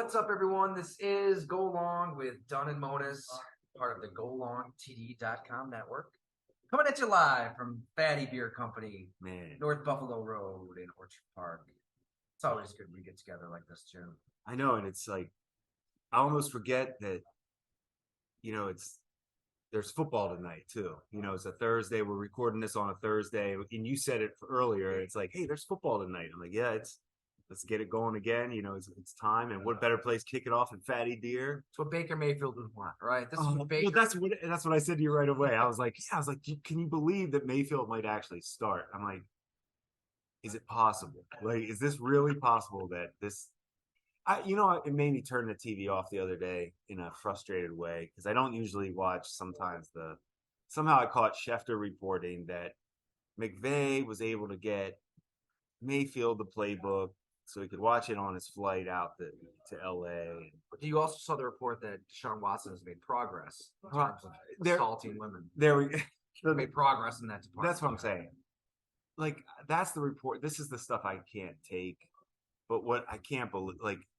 What's up, everyone? This is Go Long with Dunn and Monis, part of the GoLongTD.com network. Coming at you live from Fatty Beer Company, North Buffalo Road in Orchard Park. It's always good when we get together like this, Jim. I know, and it's like I almost forget that, there's football tonight too. It's a Thursday. We're recording this on a Thursday, and you said it earlier. It's like, hey, there's football tonight. I'm like, yeah, let's get it going again. It's time, and what better place to kick it off than Fatty Deer? It's what Baker Mayfield would want, right? This is what Baker. Well, that's what I said to you right away. I was like, can you believe that Mayfield might actually start? I'm like, is it possible? Like, is this really possible that this? It made me turn the TV off the other day in a frustrated way because I don't usually watch. Somehow I caught Schefter reporting that McVay was able to get Mayfield the playbook so he could watch it on his flight out to LA. But you also saw the report that Deshaun Watson has made progress in terms of assaulting women. Made progress in that department. That's what I'm saying. Like, that's the report. This is the stuff I can't take. But what I can't believe,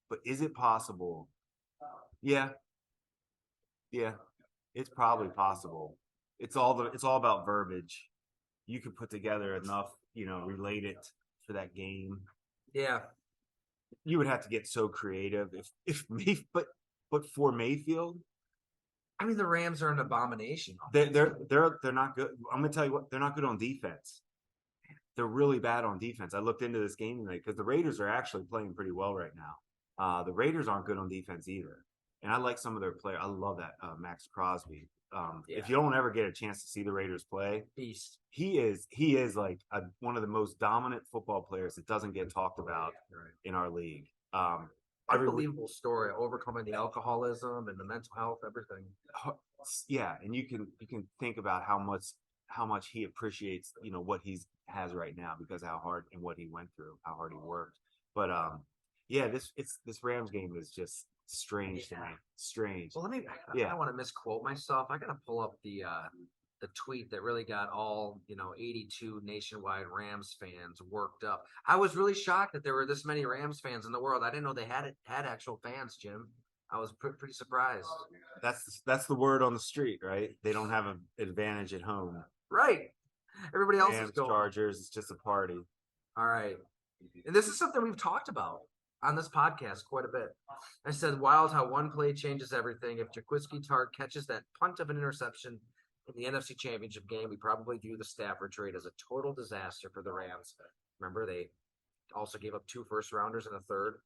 but is it possible? Yeah, it's probably possible. It's all about verbiage. You could put together enough, relate it for that game. Yeah, you would have to get so creative but for Mayfield. I mean, the Rams are an abomination. They're not good. I'm gonna tell you what, they're not good on defense. They're really bad on defense. I looked into this game tonight because the Raiders are actually playing pretty well right now. The Raiders aren't good on defense either. And I like some of their players. I love that Max Crosby. If you don't ever get a chance to see the Raiders play, beast. He is like one of the most dominant football players that doesn't get talked about in our league. Unbelievable story, overcoming the alcoholism and the mental health, everything. Yeah, and you can think about how much he appreciates, what he has right now because of how hard and what he went through, how hard he worked. But this Rams game is just strange to me. Strange. Well, I don't want to misquote myself. I gotta pull up the tweet that really got all 82 nationwide Rams fans worked up. I was really shocked that there were this many Rams fans in the world. I didn't know they had actual fans, Jim. I was pretty surprised. That's the word on the street, right? They don't have an advantage at home. Right. Everybody else Rams, is going. Chargers, it's just a party. All right. And this is something we've talked about on this podcast quite a bit. I said, wild how one play changes everything. If Jaquiski Tartt catches that punt of an interception in the NFC Championship game, we probably view the Stafford trade as a total disaster for the Rams. Remember, they also gave up 2 first-rounders and a third.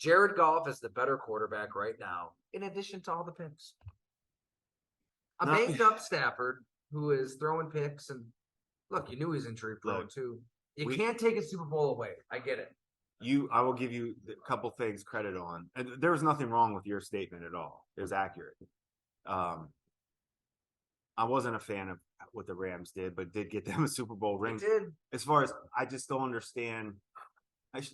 Jared Goff is the better quarterback right now, in addition to all the picks. A banged-up Stafford who is throwing picks, and look, you knew he was injury-prone too. You can't take a Super Bowl away. I get it. I will give you a couple things credit on. And there was nothing wrong with your statement at all. It was accurate. I wasn't a fan of what the Rams did, but did get them a Super Bowl ring. It did. As far as I just don't understand.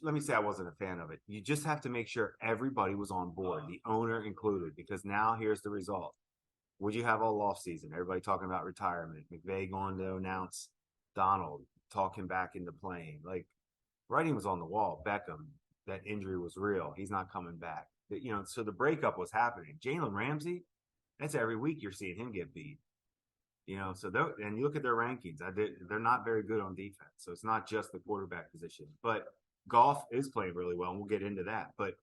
Let me say I wasn't a fan of it. You just have to make sure everybody was on board, the owner included, because now here's the result. Would you have all offseason? Everybody talking about retirement. McVay going to announce Donald, talk him back into playing. Like, writing was on the wall. Beckham, that injury was real. He's not coming back. So the breakup was happening. Jalen Ramsey, that's every week you're seeing him get beat. And you look at their rankings. They're not very good on defense. So it's not just the quarterback position. But Goff is playing really well, and we'll get into that. But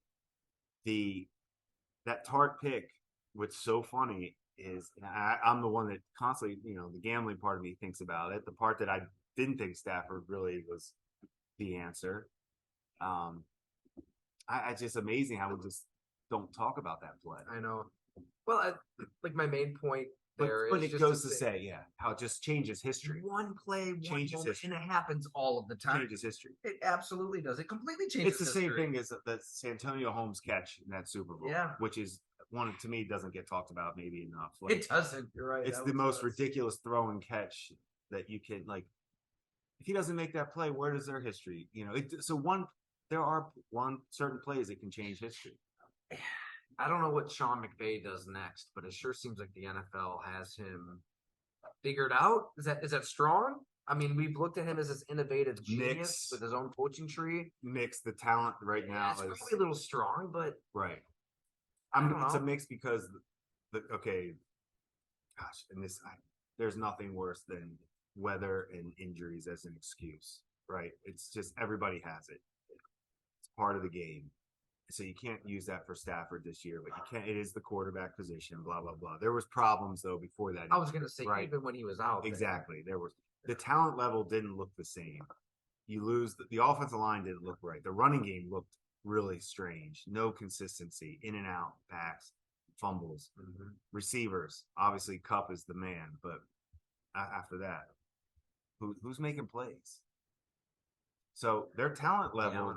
that Tartt pick, what's so funny is I'm the one that constantly, the gambling part of me thinks about it. The part that I didn't think Stafford really was the answer. It's just amazing how we just don't talk about that play. I know. Well, my main point there but it goes to say, how it just changes history. One play, changes history, and it happens all of the time. Changes history. It absolutely does. It completely changes. It's the same thing as the Santonio Holmes catch in that Super Bowl, which is one to me doesn't get talked about maybe enough. It doesn't. You're right. It's the most ridiculous throw and catch that you can If he doesn't make that play, where does their history? There are certain plays that can change history. I don't know what Sean McVay does next, but it sure seems like the NFL has him figured out. Is that strong? I mean, we've looked at him as this innovative genius Mix. with his own coaching tree. Mix the talent right now It's is probably a little strong, but right. I don't It's a know. mix because okay, gosh, there's nothing worse than weather and injuries as an excuse, right? It's just everybody has it. It's part of the game. So you can't use that for Stafford this year, but you can't. It is the quarterback position. Blah blah blah. There was problems though before that. I was gonna say right? even when he was out, Exactly. There was the talent level didn't look the same. You lose the offensive line didn't look right. The running game looked really strange. No consistency. In and out backs, fumbles, receivers. Obviously, Cup is the man, but after that, who's making plays? So their talent level,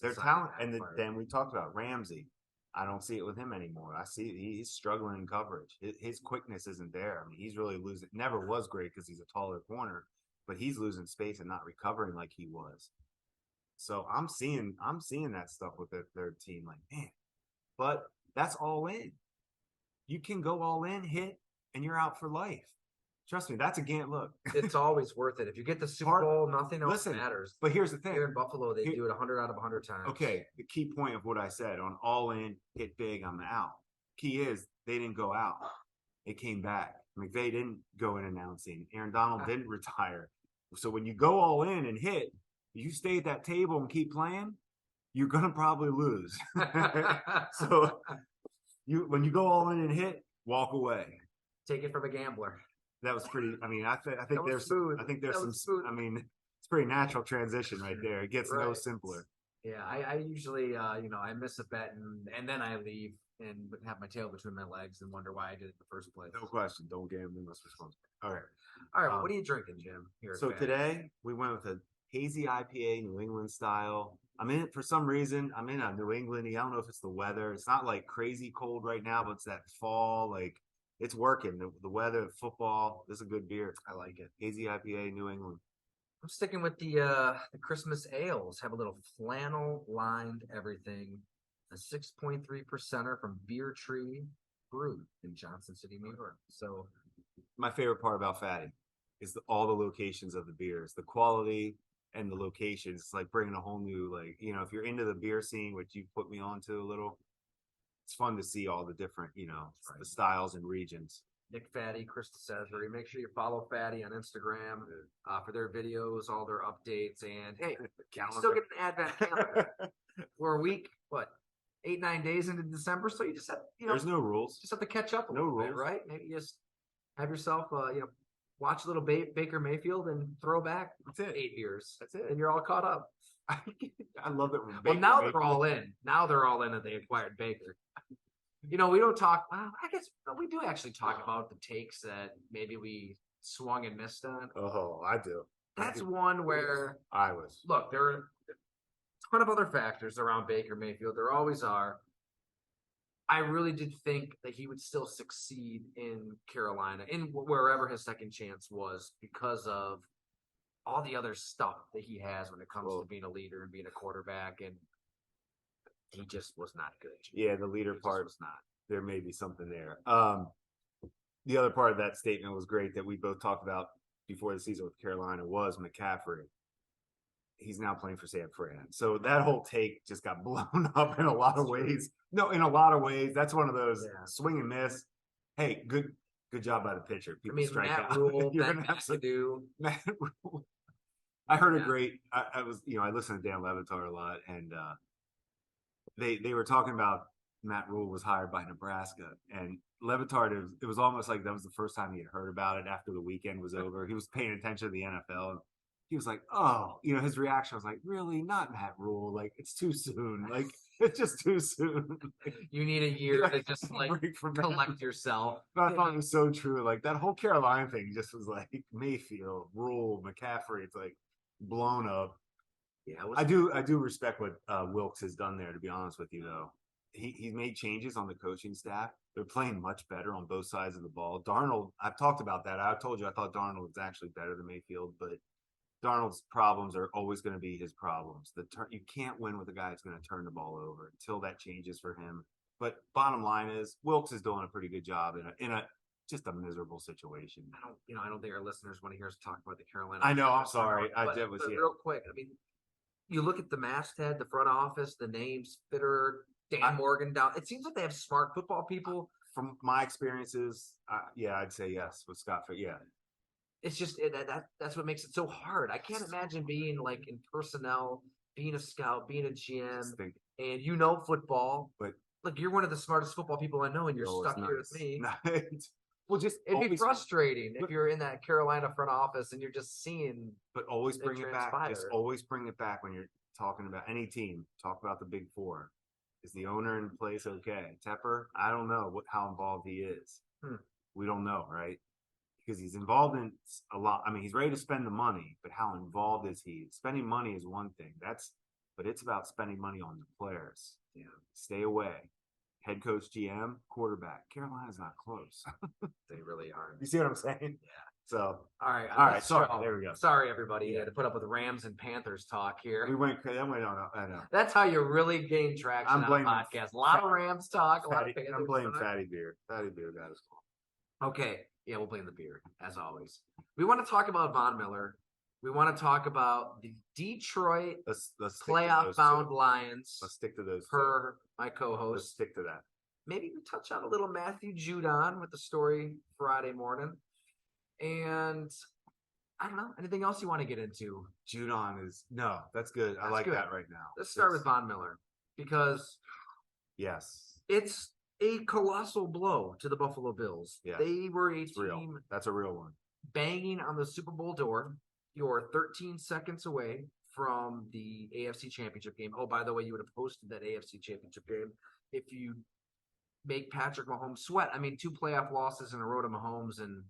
their talent, and then we talked about Ramsey. I don't see it with him anymore. I see he's struggling in coverage. His quickness isn't there. I mean, he's really losing. Never was great because he's a taller corner, but he's losing space and not recovering like he was. So I'm seeing that stuff with their team. Like, man, but that's all in. You can go all in, hit, and you're out for life. Trust me, that's a game. Look, it's always worth it. If you get the Super Bowl, nothing else matters. But here's the thing: here in Buffalo, they do it 100 out of 100 times. Okay, the key point of what I said on all in, hit big, I'm out. Key is they didn't go out; they came back. McVay didn't go in announcing. Aaron Donald didn't retire. So when you go all in and hit, you stay at that table and keep playing, you're gonna probably lose. So when you go all in and hit, walk away. Take it from a gambler. That was pretty. I mean, I think there's some. I mean, it's pretty natural transition right there. It gets no simpler. Yeah, I usually, I miss a bet and then I leave and have my tail between my legs and wonder why I did it in the first place. No question. Don't gamble unless responsible. All right. What are you drinking, Jim? So today we went with a hazy IPA, New England style. I'm in it for some reason. I'm in a New England. I don't know if it's the weather. It's not like crazy cold right now, but it's that fall like. It's working. The weather, football. This is a good beer. I like it. Hazy IPA, New England. I'm sticking with the Christmas ales. Have a little flannel lined everything. A 6.3% from Beer Tree Brew in Johnson City, New York. So, my favorite part about Fatty is all the locations of the beers, the quality and the locations. It's like bringing a whole new, if you're into the beer scene, which you put me onto a little. It's fun to see all the different, the styles and regions. Nick Fatty, Krista Sesbury. Make sure you follow Fatty on Instagram for their videos, all their updates, and hey, you still get an Advent calendar. We're a week, 8-9 days into December, so you just have, there's no rules. Just have to catch up a little bit, right? Maybe just have yourself, watch a little Baker Mayfield and throw back 8 beers. That's it, and you're all caught up. I love it. Well, now they're all in. Now they're all in that they acquired Baker. We don't talk. Well, I guess we do actually talk about the takes that maybe we swung and missed on. Oh, I do. That's one where I was. Look, there are a ton of other factors around Baker Mayfield. There always are. I really did think that he would still succeed in Carolina, in wherever his second chance was, because of all the other stuff that he has when it comes to being a leader and being a quarterback, and he just was not good. Yeah, the leader part was not. There may be something there. The other part of that statement was great that we both talked about before the season with Carolina was McCaffrey. He's now playing for San Fran. So that whole take just got blown up in a lot of ways. No, in a lot of ways. That's one of those swing and miss. Hey, good job by the pitcher. People strike out. Rule, you're going to have to do. Matt Rule. I heard a great. I was, I listened to Dan Levitar a lot, and they were talking about Matt Rule was hired by Nebraska, and Levitar. It was almost like that was the first time he had heard about it after the weekend was over. He was paying attention to the NFL. And he was like, "Oh, his reaction was like, really, not Matt Rule. Like, it's too soon. Like, it's just too soon. You need a year to just collect yourself." But I thought it was so true. Like that whole Carolina thing just was like Mayfield, Rule, McCaffrey. It's like blown up. Yeah, I do respect what Wilkes has done there. To be honest with you, though, he made changes on the coaching staff. They're playing much better on both sides of the ball. Darnold, I've talked about that. I told you I thought Darnold was actually better than Mayfield, but Darnold's problems are always going to be his problems. You can't win with a guy that's going to turn the ball over until that changes for him. But bottom line is Wilkes is doing a pretty good job in a just a miserable situation. I don't think our listeners want to hear us talk about the Carolina. I know. I'm Panthers. sorry. But real quick, I mean, you look at the masthead, the front office, the names, Fitterer, Dan Morgan down. It seems like they have smart football people. From my experiences, I'd say yes with Scott. Yeah, it's just that's what makes it so hard. I can't imagine being like in personnel, being a scout, being a GM, and football. But like you're one of the smartest football people I know, and you're stuck here with me. Well, it'd be frustrating if you're in that Carolina front office and you're just seeing. But always bring it back. Just always bring it back when you're talking about any team. Talk about the Big Four. Is the owner in place okay? Tepper, I don't know how involved he is. We don't know, right? Because he's involved in a lot. I mean, he's ready to spend the money, but how involved is he? Spending money is one thing. But it's about spending money on the players. Yeah. Stay away. Head coach, GM, quarterback. Carolina's not close. They really aren't. You see what I'm saying? Yeah. So, all right. Sorry. There we go. Sorry, everybody. You had to put up with Rams and Panthers talk here. We went crazy. I know. That's how you really gain traction on a podcast. A lot of Rams talk. A lot of Panthers I'm blaming Fatty Beer. Fatty Beer got us cool. Okay. Yeah, we'll blame the beer, as always. We want to talk about Von Miller. We want to talk about the Detroit playoff-bound Lions. Let's stick to those. Per my co-host. Let's stick to that. Maybe we touch on a little Matthew Judon with the story Friday morning. And I don't know. Anything else you want to get into? Judon no, that's good. I like that right now. Let's start with Von Miller because it's a colossal blow to the Buffalo Bills. Yeah. They were a team. Real. That's a real one. Banging on the Super Bowl door. You're 13 seconds away from the AFC Championship game. Oh, by the way, you would have hosted that AFC Championship game if you make Patrick Mahomes sweat. I mean, 2 playoff losses in a row to Mahomes, and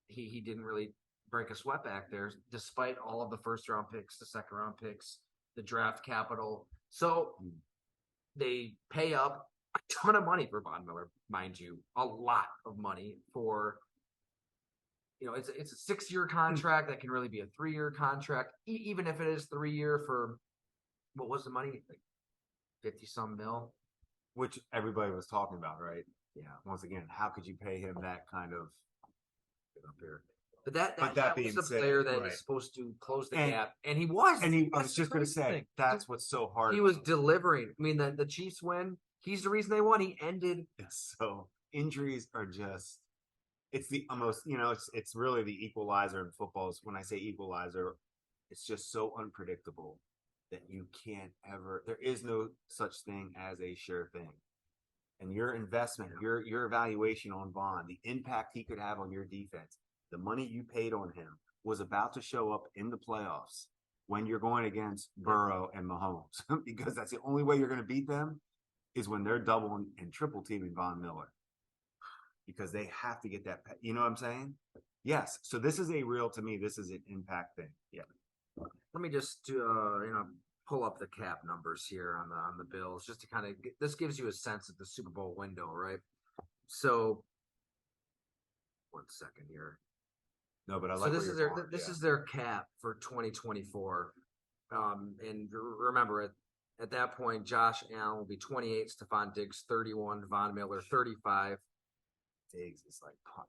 he didn't really break a sweat back there, despite all of the first-round picks, the second-round picks, the draft capital. So they pay up a ton of money for Von Miller, mind you, a lot of money for, it's a 6-year contract that can really be a 3-year contract, even if it is 3-year for, what was the money? Like 50-some mil? Which everybody was talking about, right? Yeah. Once again, how could you pay him that kind of up here? But that was the player that is supposed to close the gap, and he was. And I was just going to say, that's what's so hard. He was delivering. I mean, the Chiefs win. He's the reason they won. He ended. So injuries are just, it's the almost, it's really the equalizer in football. When I say equalizer, it's just so unpredictable that you can't ever, there is no such thing as a sure thing. And your investment, your evaluation on Vaughn, the impact he could have on your defense, the money you paid on him was about to show up in the playoffs when you're going against Burrow and Mahomes, because that's the only way you're going to beat them is when they're double and triple teaming Von Miller, because they have to get that. You know what I'm saying? Yes. So this is to me, this is an impact thing. Yeah. Let me just pull up the cap numbers here on the Bills, just to kind of this gives you a sense of the Super Bowl window, right? So, 1 second here. No, but I like. So this is their cap for 2024, and remember at that point, Josh Allen will be 28, Stephon Diggs 31, Von Miller 35.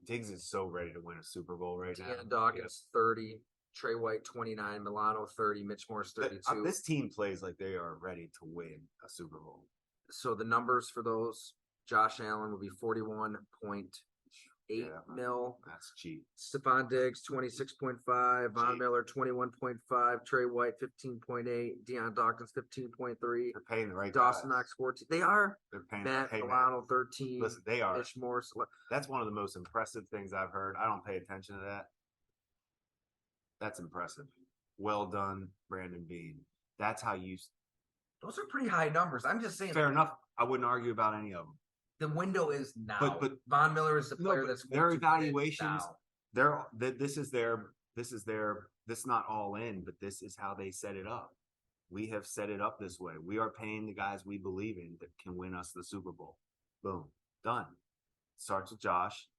Diggs is so ready to win a Super Bowl right now. Deion Dawkins 30. Trey White 29, Milano 30, Mitch Morse 32. This team plays like they are ready to win a Super Bowl. So the numbers for those: Josh Allen will be 41.8 mil. That's cheap. Stephon Diggs 26.5, Von Miller 21.5, Trey White 15.8, Deion Dawkins 15.3. They're paying the right Dawson guys. Knox 14. They are. They're paying. Matt Milano 13. Listen, they are. Mitch Morse. That's one of the most impressive things I've heard. I don't pay attention to that. That's impressive. Well done, Brandon Beane. That's how you. Those are pretty high numbers. I'm just saying. Fair enough. I wouldn't argue about any of them. The window is now. But Von Miller is the player that's their evaluations. This is not all in, but this is how they set it up. We have set it up this way. We are paying the guys we believe in that can win us the Super Bowl. Boom, done. Starts with Josh.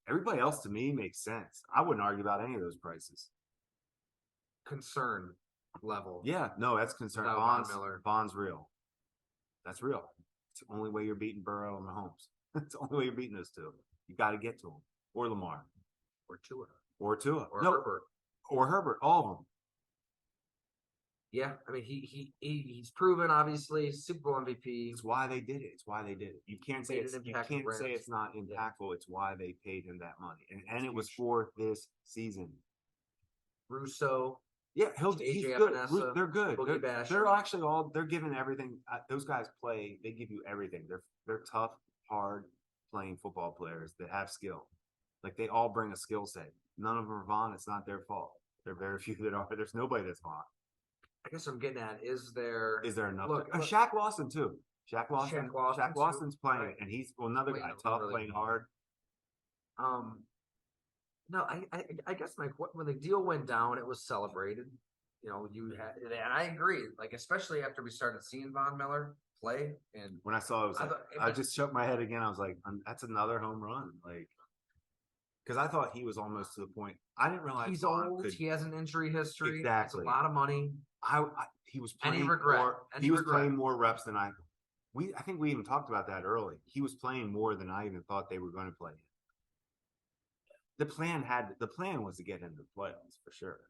Everybody else to me makes sense. I wouldn't argue about any of those prices. Concern level. Yeah, no, that's concern. Vaughn's real. That's real. It's the only way you're beating Burrow and Mahomes. That's the only way you're beating those two. You got to get to them, or Lamar, or Tua, or or Herbert. or Herbert. All of them. Yeah, I mean he's proven obviously Super Bowl MVP. It's why they did it. It's why they did it. You can't say it's not impactful. Yeah. It's why they paid him that money, and it was for this season. Russo, yeah, he's good. Epinesa, They're good. Basham. They're actually all. They're giving everything. Those guys play. They give you everything. They're tough, hard playing football players that have skill. Like they all bring a skill set. None of them are Vaughn. It's not their fault. There are very few that are. There's nobody that's Vaughn. I guess I'm getting at is there enough? Look, Shaq Lawson too. Shaq Lawson's playing, right. and he's another guy, tough, really playing hard. No, I guess when the deal went down, it was celebrated. You know, you had, and I agree. Like especially after we started seeing Von Miller play, and when I saw it, I just shook my head again. I was like, that's another home run, like. Because I thought he was almost to the point. I didn't realize he's old. He has an injury history. Exactly, it's a lot of money. He was playing playing more reps than I. I think we even talked about that early. He was playing more than I even thought they were going to play. The plan was to get into the playoffs for sure.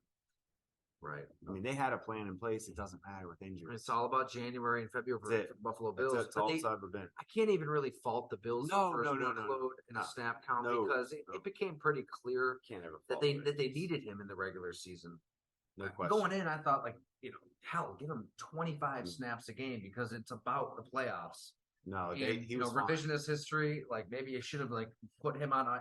Right. I mean, they had a plan in place. It doesn't matter with injuries. It's all about January and February for the Buffalo Bills. That's all it's ever been. I can't even really fault the Bills for workload and a snap count because it became pretty clear that they needed him in the regular season. No question. Going in, I thought hell, give him 25 snaps a game because it's about the playoffs. No, he was revisionist history. Like maybe you should have put him on.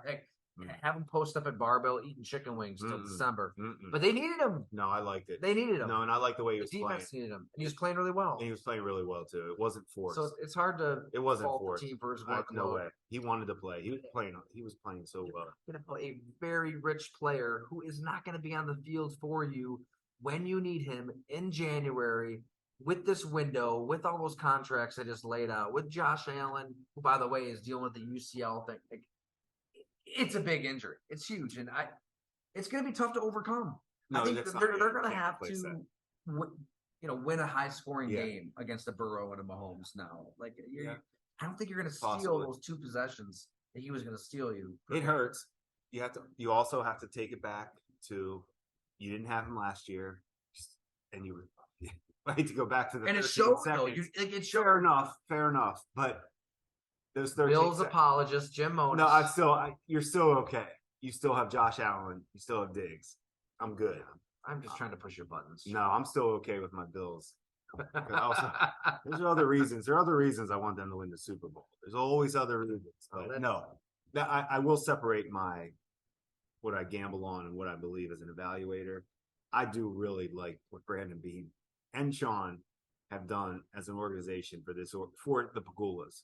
Have him post up at Barbell eating chicken wings till December. But they needed him. No, I liked it. They needed him. No, and I liked the way he was playing. The defense needed him. And he was playing really well. And he was playing really well, too. It wasn't forced. So it's hard to fault the team for his workload. No way. He wanted to play. He was playing so well. A very rich player who is not going to be on the field for you when you need him in January with this window, with all those contracts I just laid out, with Josh Allen, who, by the way, is dealing with the UCL thing. It's a big injury. It's huge, and it's going to be tough to overcome. No, I think they're going to have to, win a high-scoring game against a Burrow and a Mahomes now. I don't think you're going to steal those two possessions that he was going to steal you. It hurts. You also have to take it back to you didn't have him last year, and you were. I hate to go back to the and it showed though. It showed. Fair enough, but. Those Bills apologist Jim Monos. No, you're still okay. You still have Josh Allen. You still have Diggs. I'm good. I'm just trying to push your buttons. No, I'm still okay with my Bills. Also, there's other reasons. There are other reasons I want them to win the Super Bowl. There's always other reasons. But I will separate what I gamble on and what I believe as an evaluator. I do really like what Brandon Beane and Sean have done as an organization for the Pagulas.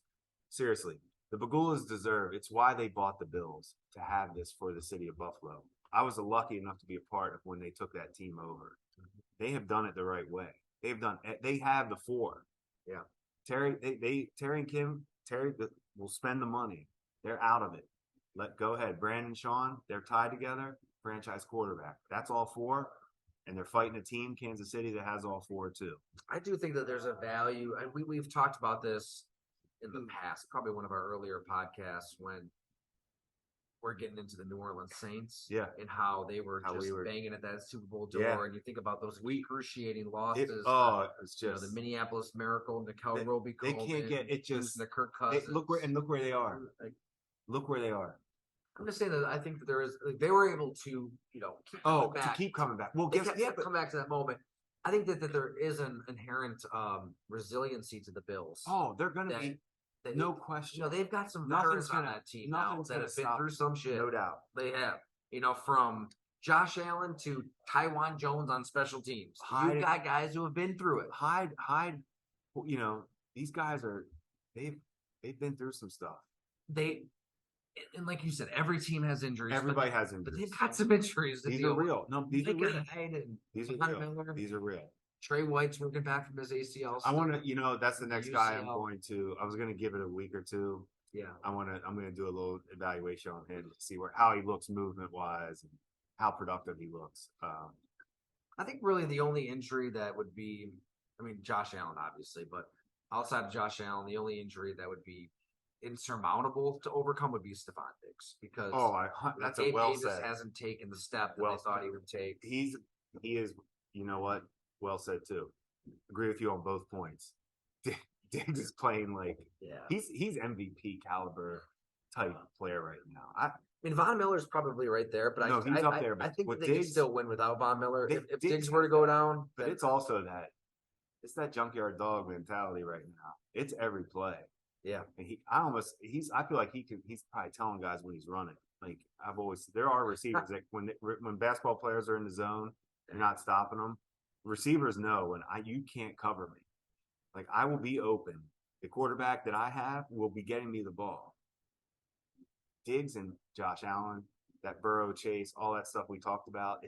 Seriously, the Pagulas deserve. It's why they bought the Bills to have this for the city of Buffalo. I was lucky enough to be a part of when they took that team over. They have done it the right way. They have the four. Yeah, Terry and Kim. Terry will spend the money. They're out of it. Go ahead. Brandon, Sean. They're tied together. Franchise quarterback. That's all four. And they're fighting a team, Kansas City, that has all four too. I do think that there's a value, and we've talked about this in the past, probably one of our earlier podcasts when we're getting into the New Orleans Saints, and how they were banging at that Super Bowl door, and you think about those excruciating losses. It's just the Minneapolis Miracle, Nicole Roby. They can't get it. Just the Kirk Cousins. Look where they are. Look where they are. I'm just saying that I think that there is. They were able to, keep coming back. Well, come back to that moment. I think that there is an inherent resiliency to the Bills. Oh, they're going to be. No question. They've got some veterans on that team now that have been through some shit. No doubt. They have. From Josh Allen to Tywan Jones on special teams. You've got guys who have been through it. Hyde. These guys they've been through some stuff. And like you said, every team has injuries. Everybody has injuries. But they've got some injuries. These are real. No, these are real. These are real. Trey White's working back from his ACL. I want to, that's the next guy I'm going to. I was going to give it a week or two. Yeah. I'm going to do a little evaluation on him to see how he looks movement wise and how productive he looks. I think really the only injury that would be, Josh Allen obviously, but outside of Josh Allen, the only injury that would be insurmountable to overcome would be Stephon Diggs because that's a Gabe well Davis said. hasn't taken the step that Well they thought said. he would take. He is. You know what? Well said too. Agree with you on both points. Diggs is playing like he's MVP caliber type player right now. I mean, Von Miller's probably right there, but he's up there. I think with they Diggs, can still win without Von Miller. If Diggs were to go down, but it's also that junkyard dog mentality right now. It's every play. Yeah, and I feel like he's probably telling guys when he's running. Like there are receivers that when basketball players are in the zone, you're not stopping them. Receivers know when you can't cover me. Like I will be open. The quarterback that I have will be getting me the ball. Diggs and Josh Allen, that Burrow chase, all that stuff we talked about.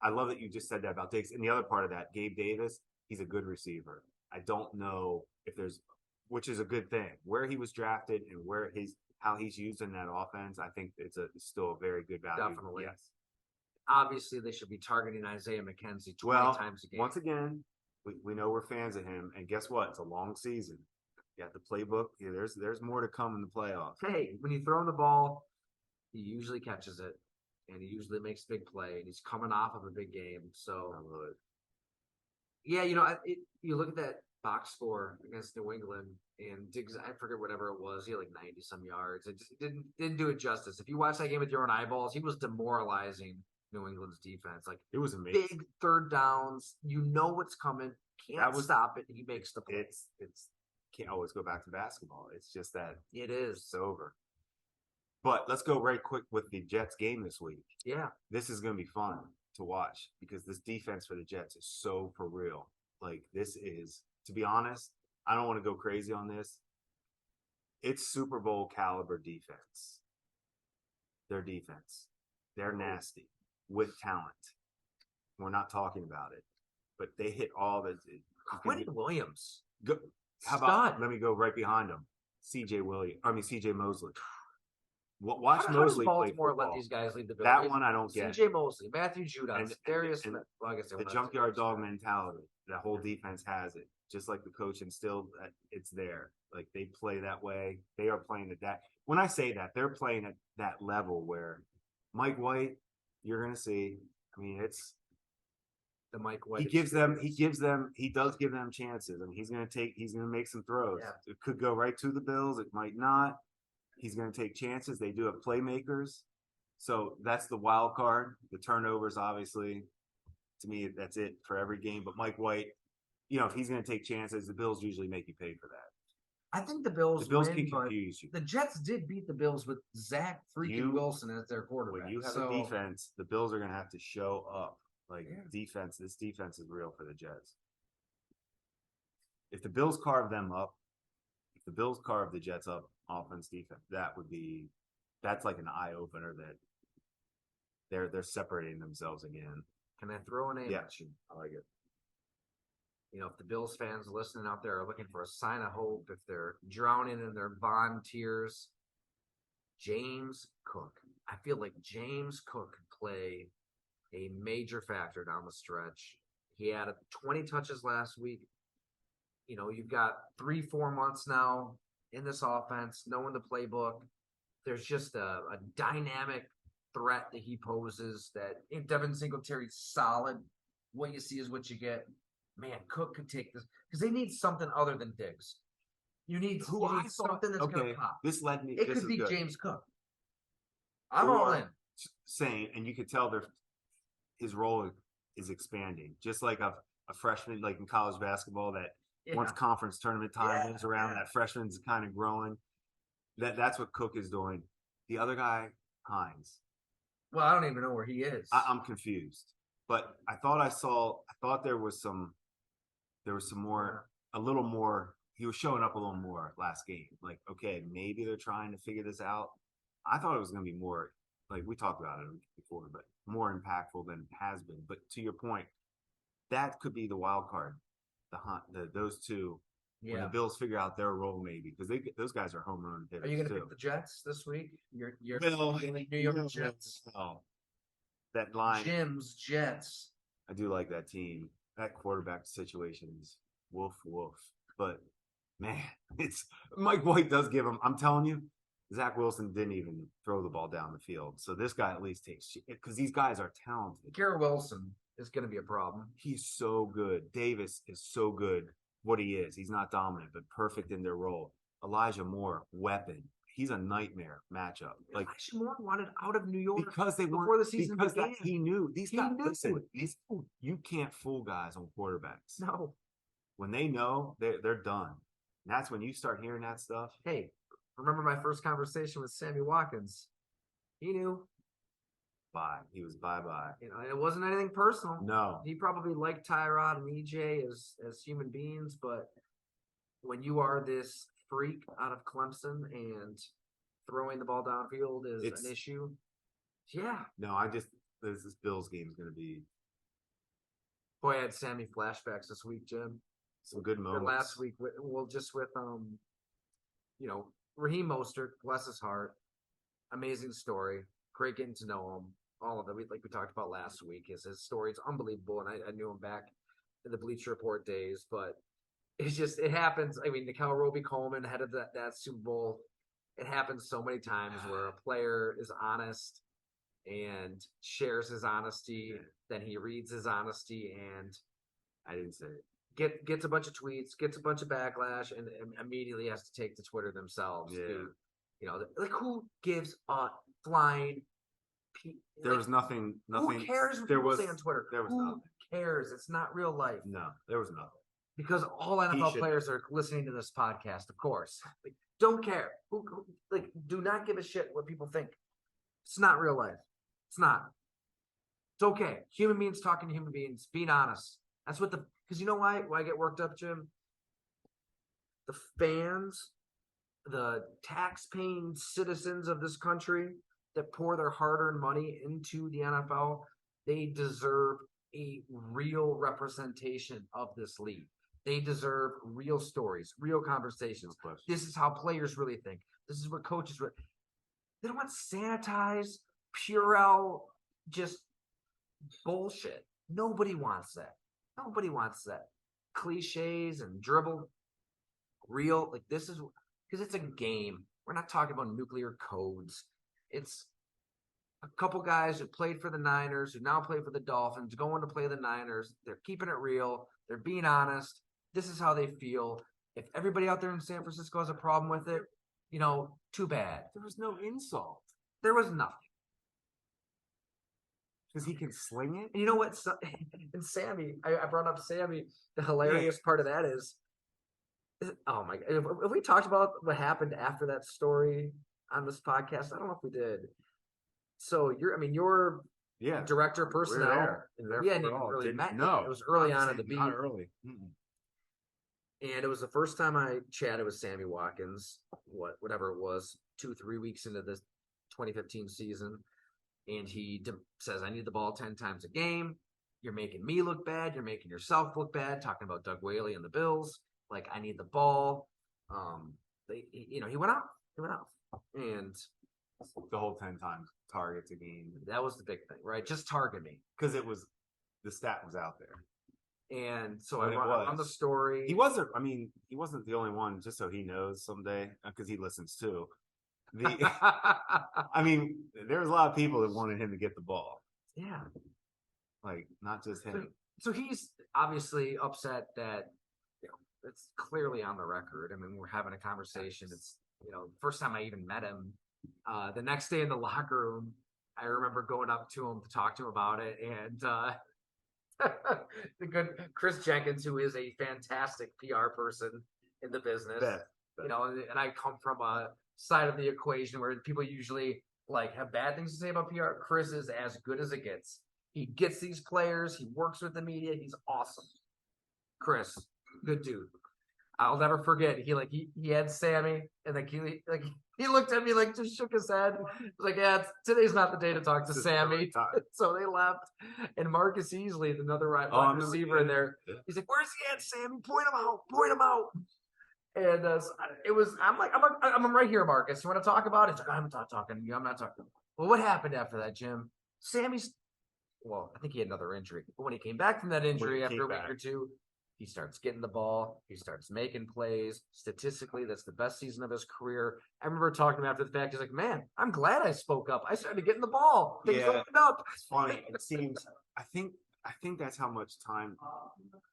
I love that you just said that about Diggs. And the other part of that, Gabe Davis, he's a good receiver. I don't know which is a good thing. Where he was drafted and how he's used in that offense, I think it's still a very good value. Definitely. Yes. Obviously, they should be targeting Isaiah McKenzie 20 times a game. Once again, we know we're fans of him, and guess what? It's a long season. You got the playbook. Yeah, there's more to come in the playoffs. Hey, when you throw him the ball, he usually catches it, and he usually makes a big play, and he's coming off of a big game. So, yeah, you look at that box score against New England, and Diggs, I forget whatever it was, he had like 90 some yards. It just didn't do it justice. If you watch that game with your own eyeballs, he was demoralizing New England's defense. Like it was amazing. Big third downs, you know what's coming, can't stop it. He makes the play. It's can't always go back to basketball. It's just that it is. It's over. But let's go right quick with the Jets game this week. Yeah, this is going to be fun to watch because this defense for the Jets is so for real. Like this is, to be honest, I don't want to go crazy on this. It's Super Bowl caliber defense. Their defense, they're nasty with talent. We're not talking about it, but they hit all the. Quentin Williams. How about let me go right behind him? CJ Mosley. Watch Mosley play football. Let these guys lead the building. That one I don't get. CJ Mosley, Matthew Judon, Darius Smith. Well, I guess the junkyard dog mentality. That whole defense has it. Just like the coach instilled, it's there. Like they play that way. They are playing at that. When I say that, they're playing at that level where Mike White, you're going to see. I mean, it's the Mike White. He does give them chances. I mean, he's going to make some throws. Yeah. It could go right to the Bills. It might not. He's going to take chances. They do have playmakers. So that's the wild card. The turnovers, obviously, to me, that's it for every game. But Mike White, if he's going to take chances, the Bills usually make you pay for that. I think the Bills can confuse you. The Jets did beat the Bills with Zach freaking Wilson as their quarterback. When you have a defense, the Bills are going to have to show up. Defense, this defense is real for the Jets. If the Bills carve them up, if the Bills carve the Jets up, offense, defense, that's like an eye opener that they're separating themselves again. Can I throw a name at you? I like it. If the Bills fans listening out there are looking for a sign of hope, if they're drowning in their Von tears, James Cook. I feel like James Cook could play a major factor down the stretch. He had 20 touches last week. You've got 3-4 months now in this offense, knowing the playbook. There's just a dynamic threat that he poses that if Devin Singletary's solid, what you see is what you get. Man, Cook could take this because they need something other than Diggs. You need something that's going to pop. This led me. It could be James Cook. I'm all in. Saying, and you could tell his role is expanding, just like a freshman, like in college basketball. That once conference tournament time comes around, that freshman's kind of growing. That's what Cook is doing. The other guy, Hines. Well, I don't even know where he is. I'm confused, but I thought there was some more, a little more. He was showing up a little more last game. Like, okay, maybe they're trying to figure this out. I thought it was going to be more, like we talked about it before, but more impactful than it has been. But to your point, that could be the wild card. Those two. Yeah. When the Bills figure out their role, maybe because those guys are home run hitters. Are you going to pick the Jets this week? Your New York Jets. Oh, that line. Jim's Jets. I do like that team. That quarterback situation is woof. But Man, it's Mike White does give him. I'm telling you, Zach Wilson didn't even throw the ball down the field. So this guy at least takes because these guys are talented. Garrett Wilson is going to be a problem. He's so good. Davis is so good. What he is, he's not dominant, but perfect in their role. Elijah Moore, weapon. He's a nightmare matchup. Like Elijah Moore wanted out of New York because they before weren't the season because began. he knew these guys. Knew. Listen, you can't fool guys on quarterbacks. No, when they know they're done. And that's when you start hearing that stuff. Hey, remember my first conversation with Sammy Watkins? He knew. Bye. He was bye-bye. You know, it wasn't anything personal. No. He probably liked Tyrod and EJ as human beings, but when you are this freak out of Clemson and throwing the ball downfield is an issue. Yeah. No, this Bills game is going to be. Boy, I had Sammy flashbacks this week, Jim. Some good moments. Last week, well, just with Raheem Mostert, bless his heart, amazing story, great getting to know him. All of it, like we talked about last week, his story is unbelievable, and I knew him back in the Bleacher Report days. But it happens. I mean, Nickel Roby-Coleman, head of that Super Bowl, it happens so many times where a player is honest and shares his honesty, then he reads his honesty, and I didn't say it. Gets a bunch of tweets, gets a bunch of backlash, and immediately has to take to Twitter themselves. Yeah. Like who gives a flying? There was nothing. Who cares what people say on Twitter? There was who nothing. cares? It's not real life. No, there was nothing. Because all NFL players are listening to this podcast, of course. Like, don't care. Do not give a shit what people think. It's not real life. It's not. It's okay. Human beings talking to human beings, being honest. That's what because you know why I get worked up, Jim? The fans, the tax-paying citizens of this country that pour their hard-earned money into the NFL, they deserve a real representation of this league. They deserve real stories, real conversations. This is how players really think. This is what coaches really. They don't want sanitized, Purell, just bullshit. Nobody wants that. Nobody wants that. Cliches and dribble. Real, like this is because it's a game. We're not talking about nuclear codes. It's a couple guys who played for the Niners, who now play for the Dolphins, going to play the Niners. They're keeping it real. They're being honest. This is how they feel. If everybody out there in San Francisco has a problem with it, too bad. There was no insult. There was nothing. Because he can sling it. And you know what? And Sammy, I brought up Sammy. The hilarious part of that is, oh my God. Have we talked about what happened after that story on this podcast? I don't know if we did. So you're director of personnel. We hadn't even really met. No, it was early on in the beat. Not early. Mm-mm. And it was the first time I chatted with Sammy Watkins. Whatever it was, 2-3 weeks into the 2015 season, and he says, "I need the ball 10 times a game. You're making me look bad. You're making yourself look bad." Talking about Doug Whaley and the Bills. Like, I need the ball. He went out. He went out, and the whole 10 times targets a game. That was the big thing, right? Just target me, because the stat was out there. And so I on the story. He wasn't the only one, just so he knows someday, because he listens too. There was a lot of people that wanted him to get the ball. Yeah. Like, not just him. So he's obviously upset that, it's clearly on the record. I mean, we're having a conversation. It's, first time I even met him. The next day in the locker room, I remember going up to him to talk to him about it. And, the good Chris Jenkins, who is a fantastic PR person in the business, and I come from a side of the equation where people usually have bad things to say about PR. Chris is as good as it gets. He gets these players. He works with the media. He's awesome. Chris, good dude. I'll never forget. He had Sammy, and he looked at me, just shook his head. He was like, "Yeah, today's not the day to talk to Sammy." So they left, and Marcus Easley, another wide receiver in there, he's like, "Where's he at, Sammy? Point him out! Point him out!" And it was. I'm right here, Marcus. You want to talk about it? He's like, "I'm not talking to you. I'm not talking." Well, what happened after that, Jim? I think he had another injury. But when he came back from that injury after a week or two, He starts getting the ball. He starts making plays. Statistically, that's the best season of his career. I remember talking to him after the fact. He's like, "Man, I'm glad I spoke up. I started getting the ball. Things opened up." It's funny. It seems. I think that's how much time.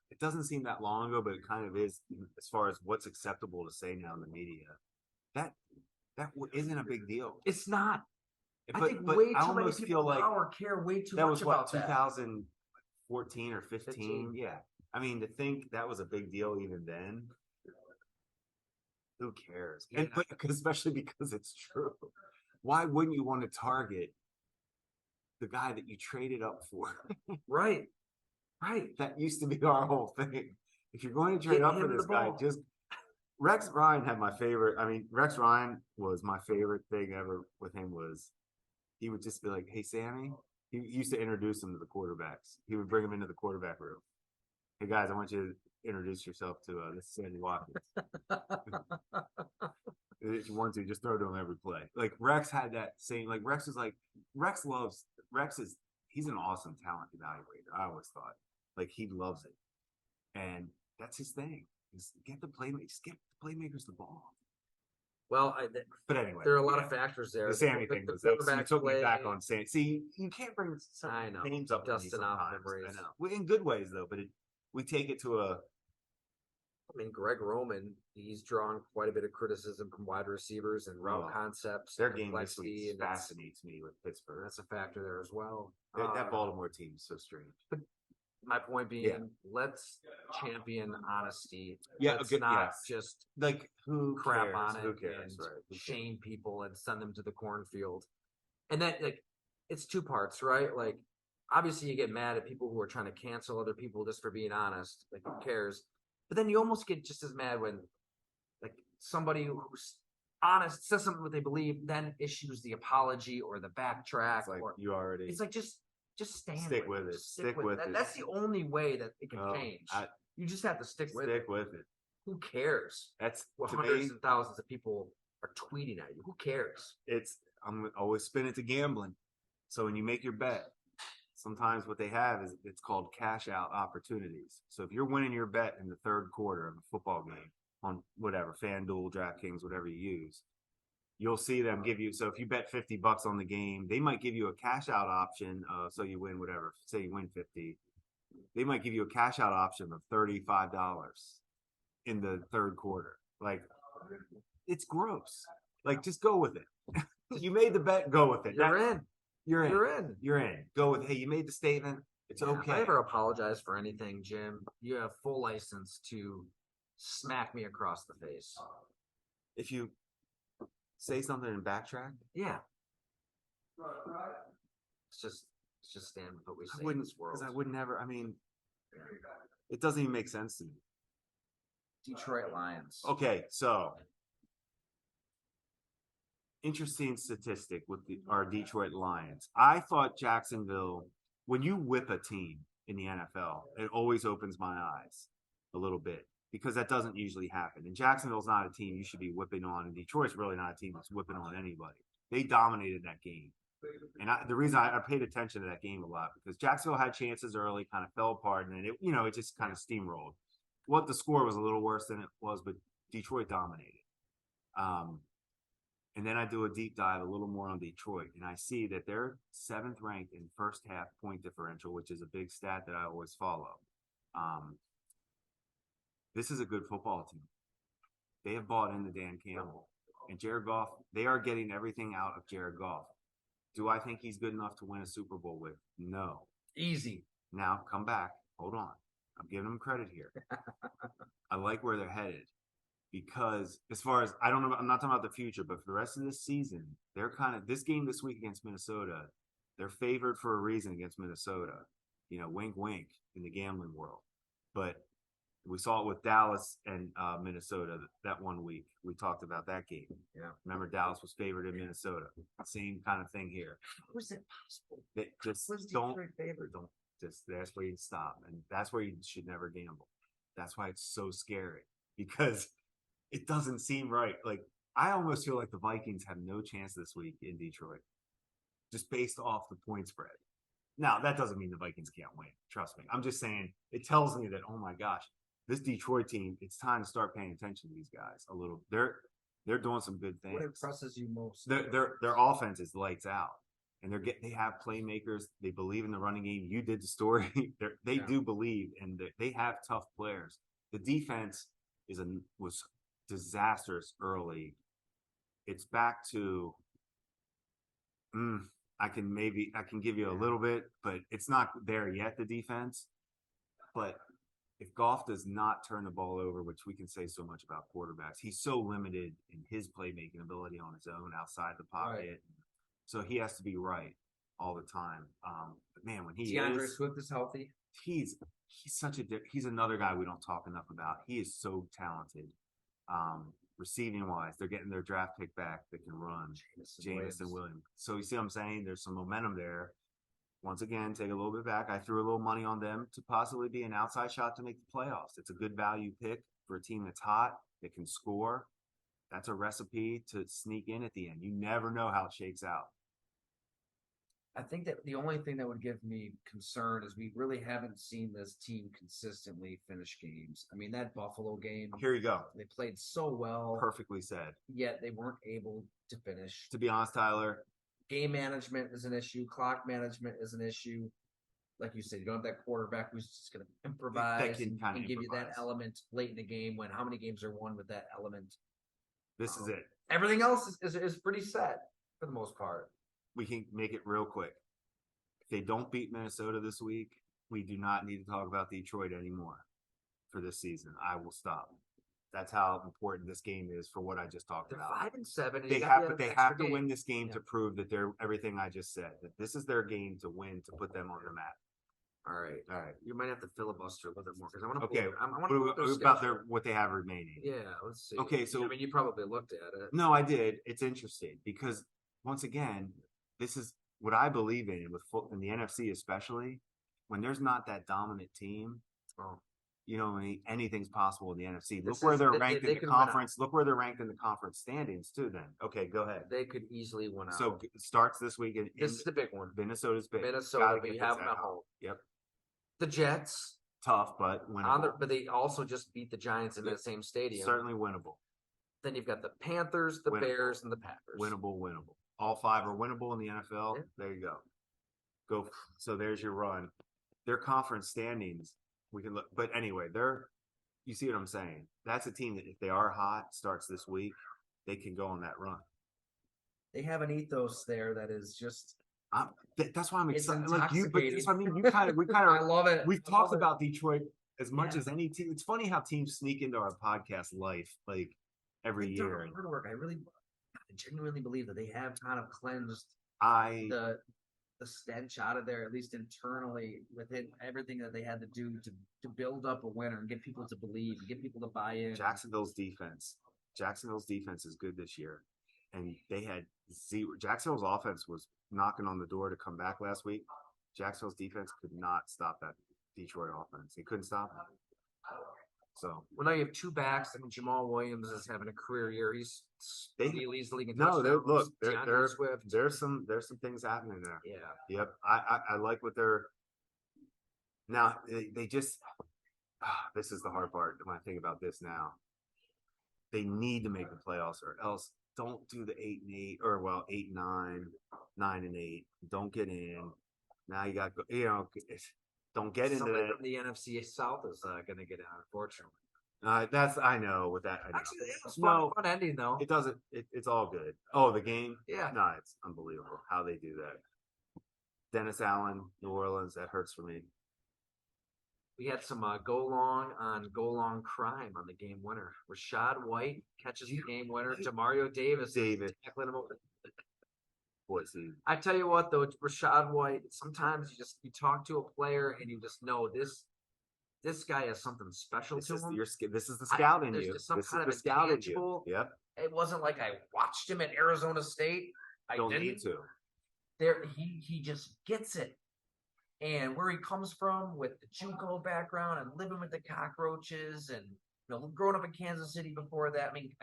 It doesn't seem that long ago, but it kind of is as far as what's acceptable to say now in the media. That isn't a big deal. It's not. But, I think but way I too many almost people feel like now care way too that much was what about that. 2014 or 15. Yeah. I mean, to think that was a big deal even then. Who cares? Yeah. And but especially because it's true. Why wouldn't you want to target the guy that you traded up for? Right. That used to be our whole thing. If you're going to trade up for this guy, just Rex Ryan had my favorite. I mean, Rex Ryan was my favorite thing ever with him was he would just be like, "Hey, Sammy." He used to introduce him to the quarterbacks. He would bring him into the quarterback room. "Hey guys, I want you to introduce yourself to this is Sammy Watkins." If you want to, just throw to him every play. Like Rex had that same. Like Rex is he's an awesome talent evaluator. I always thought like he loves it, and that's his thing. Just get the playmakers the ball. Well, but anyway, there are a lot of factors there. The Sammy thing was you took me back on Sammy. See, you can't bring some names up dusting off memories. I know, in good ways though. But we take it to a. I mean, Greg Roman, he's drawn quite a bit of criticism from wide receivers and route concepts. Their game this week fascinates me with Pittsburgh. That's a factor there as well. That Baltimore team is so strange. But my point being, let's champion honesty. Yeah, let's not just like who crap cares? on it Who cares? and shame people and send them to the cornfield. And that, like, it's two parts, right? Like, obviously, you get mad at people who are trying to cancel other people just for being honest. Like, who cares? But then you almost get just as mad when, like, somebody who's honest says something what they believe, then issues the apology or the backtrack. It's like or it's like just stick with it. Stick with it. That's the only way that it can change. You just have to stick with it. Who cares? That's hundreds and thousands of people are tweeting at you. Who cares? I'm always spin it to gambling. So when you make your bet, sometimes what they have is it's called cash out opportunities. So if you're winning your bet in the third quarter of a football game on whatever, FanDuel, DraftKings, whatever you use, you'll see them give you. So if you bet $50 on the game, they might give you a cash out option. So you win whatever. Say you win 50, they might give you a cash out option of $35 in the third quarter. Like, it's gross. Like, just go with it. You made the bet, go with it. You're in. Go with, hey, you made the statement. It's okay. If I ever apologize for anything, Jim, you have full license to smack me across the face. If you say something and backtrack? Yeah. It's just stand with what we say in this world. Because I would never, I mean, it doesn't even make sense to me. Detroit Lions. Okay, so interesting statistic with our Detroit Lions. I thought Jacksonville, when you whip a team in the NFL, it always opens my eyes a little bit because that doesn't usually happen. And Jacksonville's not a team you should be whipping on, and Detroit's really not a team that's whipping on anybody. They dominated that game. And the reason I paid attention to that game a lot because Jacksonville had chances early, kind of fell apart, and then it just kind of steamrolled. The score was a little worse than it was, but Detroit dominated. And then I do a deep dive a little more on Detroit, and I see that they're 7th ranked in first half point differential, which is a big stat that I always follow. This is a good football team. They have bought into Dan Campbell. And Jared Goff, they are getting everything out of Jared Goff. Do I think he's good enough to win a Super Bowl with? No. Easy. Now, come back. Hold on. I'm giving them credit here. I like where they're headed. Because as far as, I don't know, I'm not talking about the future, but for the rest of this season, they're this game this week against Minnesota, they're favored for a reason against Minnesota. Wink, wink in the gambling world. But we saw it with Dallas and Minnesota that one week. We talked about that game. Yeah. Remember, Dallas was favored in Minnesota. Same kind of thing here. How is it possible? That's where you stop. And that's where you should never gamble. That's why it's so scary. Because it doesn't seem right. Like, I almost feel like the Vikings have no chance this week in Detroit, just based off the point spread. Now, that doesn't mean the Vikings can't win. Trust me. I'm just saying it tells me that, oh my gosh, this Detroit team, it's time to start paying attention to these guys a little. They're doing some good things. What impresses you most? Their offense is lights out, and they have playmakers. They believe in the running game. You did the story. They do believe, and they have tough players. The defense was disastrous early. It's back to. I can give you a little bit, but it's not there yet. The defense, but if Goff does not turn the ball over, which we can say so much about quarterbacks, he's so limited in his playmaking ability on his own outside the pocket. Right. So he has to be right all the time. But man, when DeAndre Swift is healthy, he's he's another guy we don't talk enough about. He is so talented. Receiving wise, they're getting their draft pick back that can run. Jamison Williams. So you see what I'm saying? There's some momentum there. Once again, take a little bit back. I threw a little money on them to possibly be an outside shot to make the playoffs. It's a good value pick for a team that's hot, that can score. That's a recipe to sneak in at the end. You never know how it shakes out. I think that the only thing that would give me concern is we really haven't seen this team consistently finish games. I mean, that Buffalo game. Here you go. They played so well. Perfectly said. Yet they weren't able to finish. To be honest, Tyler. Game management is an issue. Clock management is an issue. Like you said, you don't have that quarterback who's just going to improvise and give you that element late in the game when how many games are won with that element. This is it. Everything else is pretty set for the most part. We can make it real quick. If they don't beat Minnesota this week, we do not need to talk about Detroit anymore for this season. I will stop. That's how important this game is for what I just talked about. 5-7. They have to win this game to prove that they're everything I just said. That this is their game to win to put them on the map. All right. You might have to filibuster a little bit more because I want to. Okay. What they have remaining. Yeah. Let's see. Okay. So you probably looked at it. No, I did. It's interesting because once again, this is what I believe in in the NFC, especially when there's not that dominant team. Oh. Anything's possible in the NFC. Look where they're ranked in the conference. Look where they're ranked in the conference standings too. Then, okay, go ahead. They could easily win out. So it starts this week. This is the big one. Minnesota's big. Minnesota, but you have them at home. Yep. The Jets, tough, but winnable. But they also just beat the Giants in the same stadium. Certainly winnable. Then you've got the Panthers, the Bears, and the Packers. Winnable. All five are winnable in the NFL. Yeah. There you go. So there's your run. Their conference standings. We can look, but anyway, you see what I'm saying? That's a team that if they are hot, starts this week, they can go on that run. They have an ethos there that is just. That's why I'm excited. Like you, but I mean, we kind of. I love it. We've talked about Detroit as much as any team. It's funny how teams sneak into our podcast life like every year. I genuinely believe that they have kind of cleansed the stench out of there, at least internally, within everything that they had to do to build up a winner and get people to believe and get people to buy in. Jacksonville's defense is good this year. And they had zero. Jacksonville's offense was knocking on the door to come back last week. Jacksonville's defense could not stop that Detroit offense. They couldn't stop it. So now you have two backs. I mean, Jamal Williams is having a career year. He's leads the league in touchdowns. There's some things happening there. Yeah. Yep. I like what they're now. They just this is the hard part when I think about this now. They need to make the playoffs, or else don't do the 8-8 or 8-9, 9-8. Don't get in. Now you got don't get into that. The NFC South is going to get in, unfortunately. I know with that. Actually, it was fun ending though. It doesn't. It's all good. Oh, the game. Yeah. No, it's unbelievable how they do that. Dennis Allen, New Orleans. That hurts for me. We had some go long crime on the game winner. Rashad White catches the game winner. Demario Davis. Tackling him over. I tell you what, though, Rashad White. Sometimes you talk to a player and you just know this guy has something special to him. This is the scout in you. There's just some kind of intangible. Yep. It wasn't like I watched him at Arizona State. I don't need to. He just gets it. And where he comes from with the JUCO background and living with the cockroaches and growing up in Kansas City before that. I mean,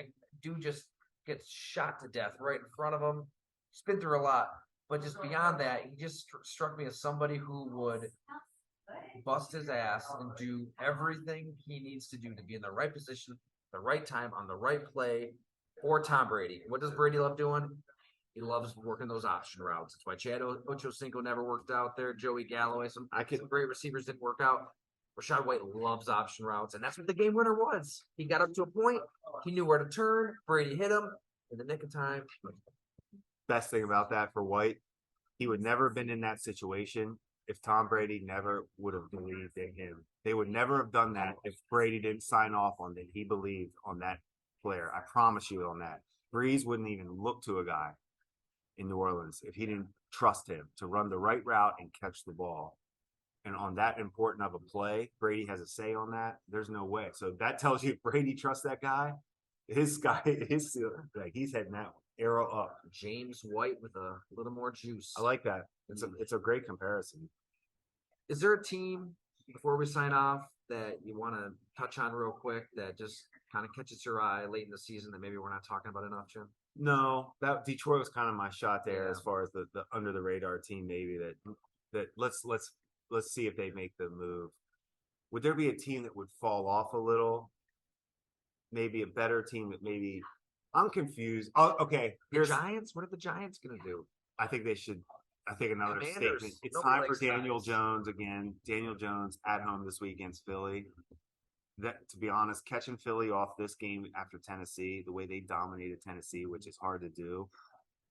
dude just gets shot to death right in front of him. He's been through a lot. But just beyond that, he just struck me as somebody who would bust his ass and do everything he needs to do to be in the right position, the right time, on the right play for Tom Brady. What does Brady love doing? He loves working those option routes. That's why Chad Ochocinco never worked out there. Joey Galloway, some great receivers didn't work out. Rashad White loves option routes, and that's what the game winner was. He got up to a point. He knew where to turn. Brady hit him in the nick of time. Best thing about that for White, he would never have been in that situation if Tom Brady never would have believed in him. They would never have done that if Brady didn't sign off on that. He believed on that player. I promise you on that. Breeze wouldn't even look to a guy in New Orleans if he didn't trust him to run the right route and catch the ball. And on that important of a play, Brady has a say on that. There's no way. So that tells you if Brady trusts that guy, his like he's heading that arrow up. James White with a little more juice. I like that. It's a great comparison. Is there a team before we sign off that you want to touch on real quick that just kind of catches your eye late in the season that maybe we're not talking about enough, Jim? No, that Detroit was kind of my shot there as far as the under the radar team. Maybe that let's see if they make the move. Would there be a team that would fall off a little? Maybe a better team that maybe I'm confused. Oh, okay. The Giants. What are the Giants going to do? I think they should. I think another statement. It's time for Daniel Jones again. Daniel Jones at home this week against Philly. That, to be honest, catching Philly off this game after Tennessee, the way they dominated Tennessee, which is hard to do,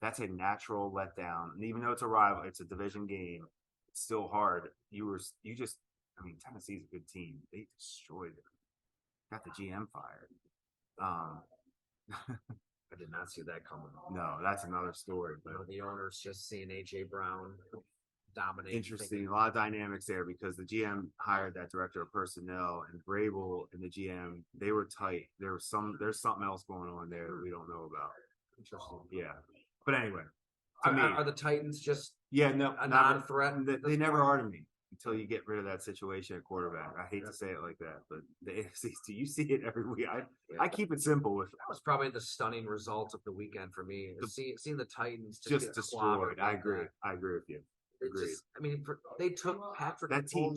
that's a natural letdown. And even though it's a rival, it's a division game. It's still hard. Tennessee's a good team. They destroyed it. Got the GM fired. I did not see that coming. No, that's another story. But the owner's just seeing AJ Brown dominate. Interesting. A lot of dynamics there because the GM hired that director of personnel, and Vrabel and the GM, they were tight. There's something else going on there that we don't know about. Interesting. Yeah. But anyway, are the Titans just a non-threat? They never are to me until you get rid of that situation at quarterback. I hate to say it like that, but the AFC, you see it every week. I keep it simple with that was probably the stunning result of the weekend for me. Seeing the Titans just destroyed. I agree. I agree with you. They took Patrick. That team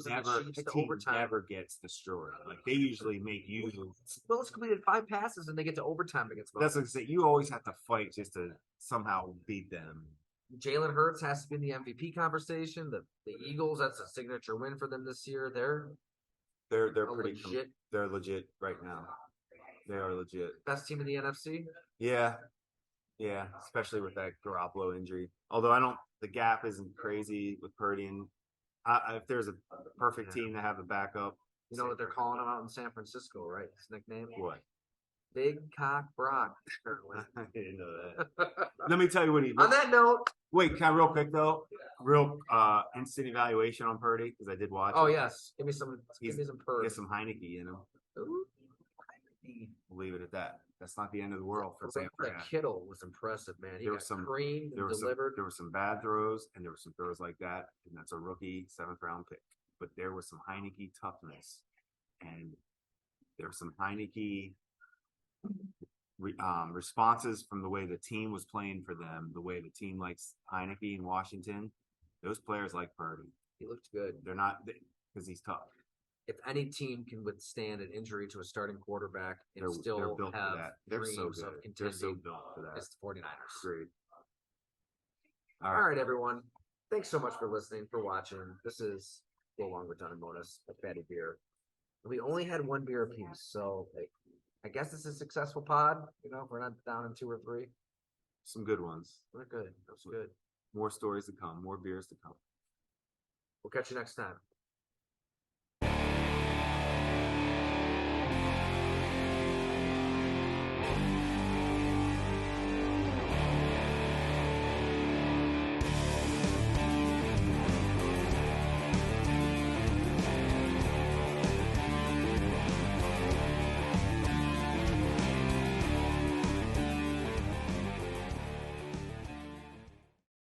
never gets destroyed. Like they usually make you. Willis completed 5 passes and they get to overtime against. That's what I say. You always have to fight just to somehow beat them. Jalen Hurts has to be in the MVP conversation. The Eagles, that's a signature win for them this year. They're pretty legit. They're legit right now. They are legit. Best team in the NFC. Yeah, especially with that Garoppolo injury. Although the gap isn't crazy with Purdy. And if there's a perfect team to have a backup, you know what they're calling him out in San Francisco, right? His nickname. What? Big Cock Brock. I didn't know that. Let me tell you what he. On that note, wait, can I real quick though? Real instant evaluation on Purdy because I did watch. Oh yes, give me some Purdy. Get some Heineke in him. Ooh. We'll leave it at that. That's not the end of the world for San Fran. Kittle was impressive, man. He got creamed and delivered. There were some bad throws, and there were some throws like that, and that's a rookie 7th round pick. But there was some Heineke toughness, and there was some Heineke responses from the way the team was playing for them, the way the team likes Heineke in Washington. Those players like Purdy. He looked good. They're not because he's tough. If any team can withstand an injury to a starting quarterback and they're still built have for that. They're so good. Of contending, they're so built for that. It's the 49ers. Agreed. All right, everyone. Thanks so much for listening, for watching. This is Go Along with Dunn and Bonus, a fatty beer. We only had 1 beer apiece, so I guess it's a successful pod. We're not down in 2 or 3. Some good ones. We're good. That was good. More stories to come. More beers to come. We'll catch you next time.